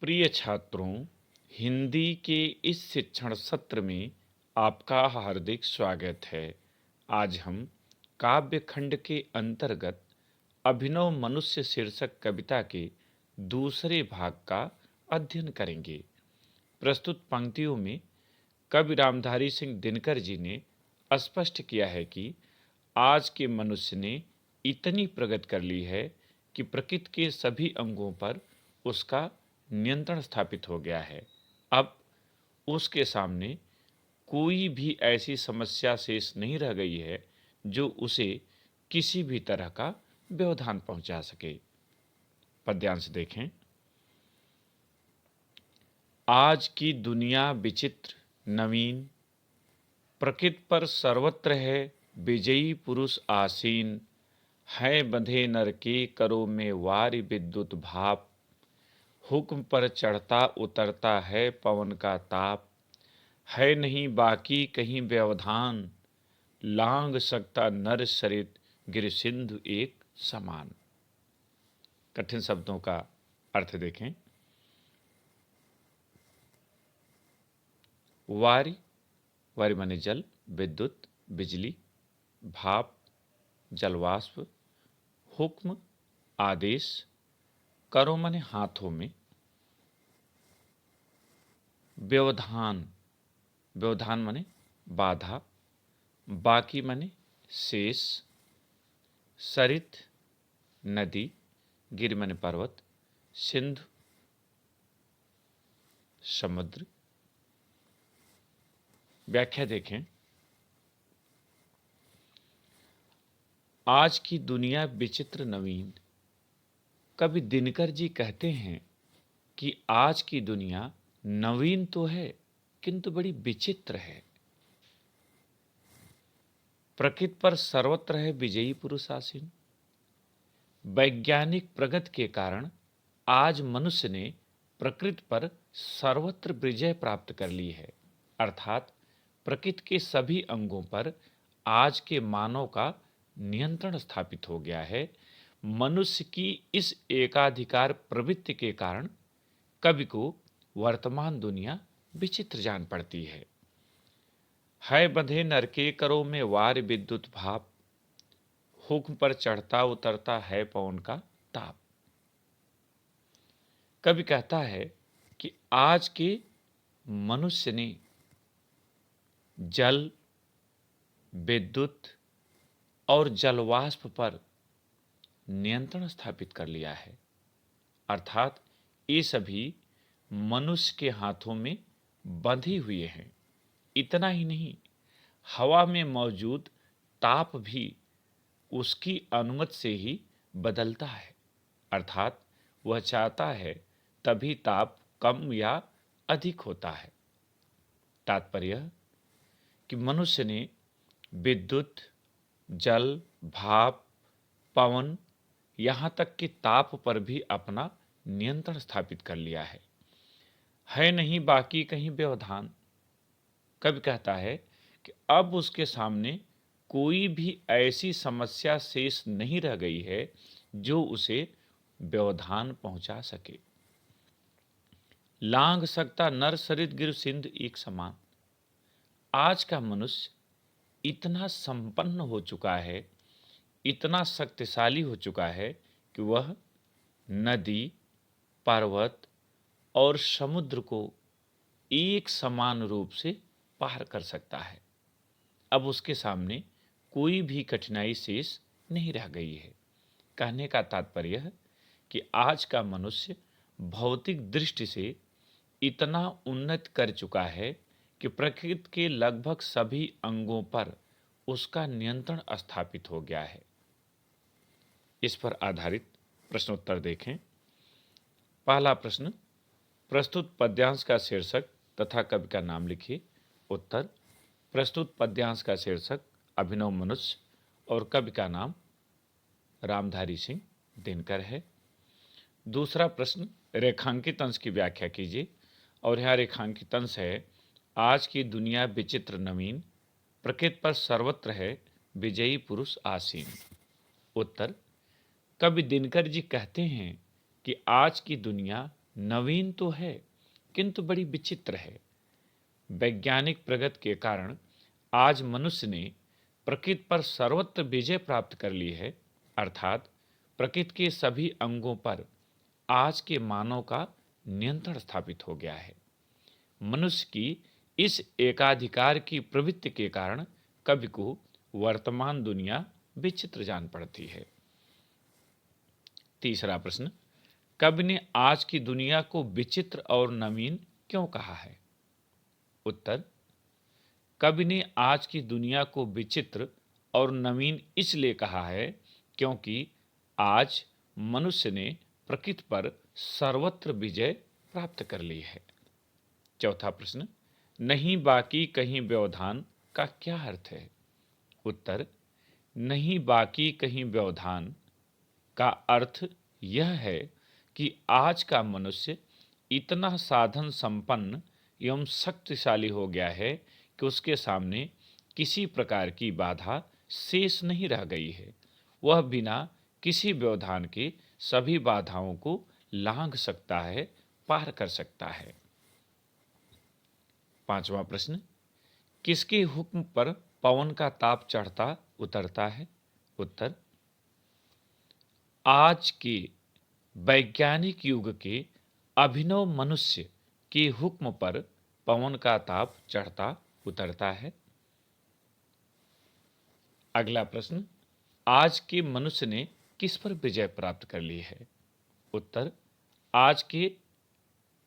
प्रिय छात्रों, हिंदी के इस शिक्षण सत्र में आपका हार्दिक स्वागत है। आज हम काव्य खंड के अंतर्गत अभिनव मनुष्य शीर्षक कविता के दूसरे भाग का अध्ययन करेंगे। प्रस्तुत पंक्तियों में कवि रामधारी सिंह दिनकर जी ने स्पष्ट किया है कि आज के मनुष्य ने इतनी प्रगति कर ली है कि प्रकृति के सभी अंगों पर उसका नियंत्रण स्थापित हो गया है। अब उसके सामने कोई भी ऐसी समस्या शेष नहीं रह गई है जो उसे किसी भी तरह का व्यवधान पहुंचा सके। पद्यांश देखें। आज की दुनिया विचित्र नवीन, प्रकृति पर सर्वत्र है विजयी पुरुष आसीन। है बंधे नर के करो में वारि विद्युत भाप। हुक्म पर चढ़ता उतरता है पवन का ताप। है नहीं बाकी कहीं व्यवधान, लांग सकता नर सरित गिर सिंधु एक समान। कठिन शब्दों का अर्थ देखें। वारि, वारि माने जल, विद्युत बिजली, भाप जलवाष्प, हुक्म आदेश, करो माने हाथों में, व्यवधान, व्यवधान माने बाधा, बाकी माने शेष, सरित नदी, गिर माने पर्वत, सिंधु समुद्र। व्याख्या देखें। आज की दुनिया विचित्र नवीन। कवि दिनकर जी कहते हैं कि आज की दुनिया नवीन तो है किंतु बड़ी विचित्र है। प्रकृति पर सर्वत्र है विजयी पुरुष आसीन। वैज्ञानिक प्रगति के कारण आज मनुष्य ने प्रकृति पर सर्वत्र विजय प्राप्त कर ली है, अर्थात प्रकृति के सभी अंगों पर आज के मानव का नियंत्रण स्थापित हो गया है। मनुष्य की इस एकाधिकार प्रवृत्ति के कारण कवि को वर्तमान दुनिया विचित्र जान पड़ती है बंधे नर के करो में वार विद्युत भाप। हुक्म पर चढ़ता उतरता है पवन का ताप। कवि कहता है कि आज के मनुष्य ने जल, विद्युत और जलवाष्प पर नियंत्रण स्थापित कर लिया है, अर्थात ये सभी मनुष्य के हाथों में बंधी हुए हैं। इतना ही नहीं, हवा में मौजूद ताप भी उसकी अनुमति से ही बदलता है, अर्थात वह चाहता है तभी ताप कम या अधिक होता है। तात्पर्य कि मनुष्य ने विद्युत, जल, भाप, पवन, यहाँ तक कि ताप पर भी अपना नियंत्रण स्थापित कर लिया है नहीं बाकी कहीं व्यवधान। कवि कहता है कि अब उसके सामने कोई भी ऐसी समस्या शेष नहीं रह गई है जो उसे व्यवधान पहुंचा सके। लांग सकता नर सरित गिर सिंधु एक समान। आज का मनुष्य इतना संपन्न हो चुका है, इतना शक्तिशाली हो चुका है कि वह नदी, पर्वत और समुद्र को एक समान रूप से पार कर सकता है। अब उसके सामने कोई भी कठिनाई शेष नहीं रह गई है। कहने का तात्पर्य है कि आज का मनुष्य भौतिक दृष्टि से इतना उन्नत कर चुका है कि प्रकृति के लगभग सभी अंगों पर उसका नियंत्रण स्थापित हो गया है। इस पर आधारित प्रश्नोत्तर देखें। पहला प्रश्न, प्रस्तुत पद्यांश का शीर्षक तथा कवि का नाम लिखिए। उत्तर, प्रस्तुत पद्यांश का शीर्षक अभिनव मनुष्य और कवि का नाम रामधारी सिंह दिनकर है। दूसरा प्रश्न, रेखांकित अंश की व्याख्या कीजिए और यहाँ रेखांकित अंश है, आज की दुनिया विचित्र नवीन, प्रकृति पर सर्वत्र है विजयी पुरुष आसीन। उत्तर, कवि दिनकर जी कहते हैं कि आज की दुनिया नवीन तो है किंतु बड़ी विचित्र है। वैज्ञानिक प्रगति के कारण आज मनुष्य ने प्रकृति पर सर्वत्र विजय प्राप्त कर ली है, अर्थात प्रकृति के सभी अंगों पर आज के मानव का नियंत्रण स्थापित हो गया है। मनुष्य की इस एकाधिकार की प्रवृत्ति के कारण कवि को वर्तमान दुनिया विचित्र जान पड़ती है। तीसरा प्रश्न, कवि ने आज की दुनिया को विचित्र और नवीन क्यों कहा है? उत्तर, कवि ने आज की दुनिया को विचित्र और नवीन इसलिए कहा है क्योंकि आज मनुष्य ने प्रकृति पर सर्वत्र विजय प्राप्त कर ली है। चौथा प्रश्न, नहीं बाकी कहीं व्यवधान का क्या अर्थ है? उत्तर, नहीं बाकी कहीं व्यवधान का अर्थ यह है कि आज का मनुष्य इतना साधन संपन्न एवं शक्तिशाली हो गया है कि उसके सामने किसी प्रकार की बाधा शेष नहीं रह गई है। वह बिना किसी व्यवधान के सभी बाधाओं को लांघ सकता है, पार कर सकता है। पांचवा प्रश्न, किसके हुक्म पर पवन का ताप चढ़ता उतरता है? उत्तर, आज के वैज्ञानिक युग के अभिनव मनुष्य के हुक्म पर पवन का ताप चढ़ता उतरता है। अगला प्रश्न, आज के मनुष्य ने किस पर विजय प्राप्त कर ली है? उत्तर, आज के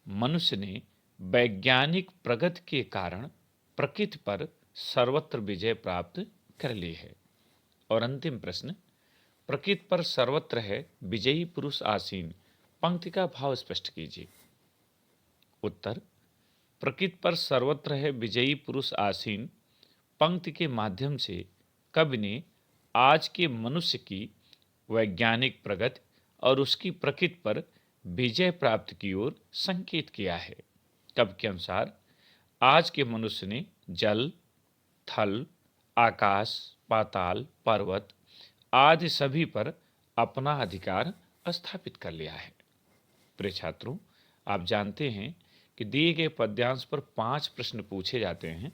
मनुष्य ने वैज्ञानिक प्रगति के कारण प्रकृति पर सर्वत्र विजय प्राप्त कर ली है। और अंतिम प्रश्न, प्रकृति पर सर्वत्र है विजयी पुरुष आसीन, पंक्ति का भाव स्पष्ट कीजिए। उत्तर, प्रकृति पर सर्वत्र है विजयी पुरुष आसीन पंक्ति के माध्यम से कवि ने आज के मनुष्य की वैज्ञानिक प्रगति और उसकी प्रकृति पर विजय प्राप्ति की ओर संकेत किया है। कवि के अनुसार आज के मनुष्य ने जल, थल, आकाश, पाताल, पर्वत आदि सभी पर अपना अधिकार स्थापित कर लिया है। प्रिय छात्रों, आप जानते हैं कि दिए गए पद्यांश पर 5 प्रश्न पूछे जाते हैं,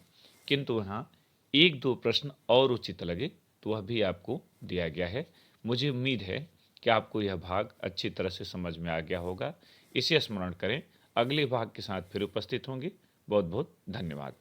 किंतु यहाँ 1-2 प्रश्न और उचित लगे तो वह भी आपको दिया गया है। मुझे उम्मीद है कि आपको यह भाग अच्छी तरह से समझ में आ गया होगा। इसे स्मरण करें, अगले भाग के साथ फिर उपस्थित होंगे। बहुत बहुत धन्यवाद।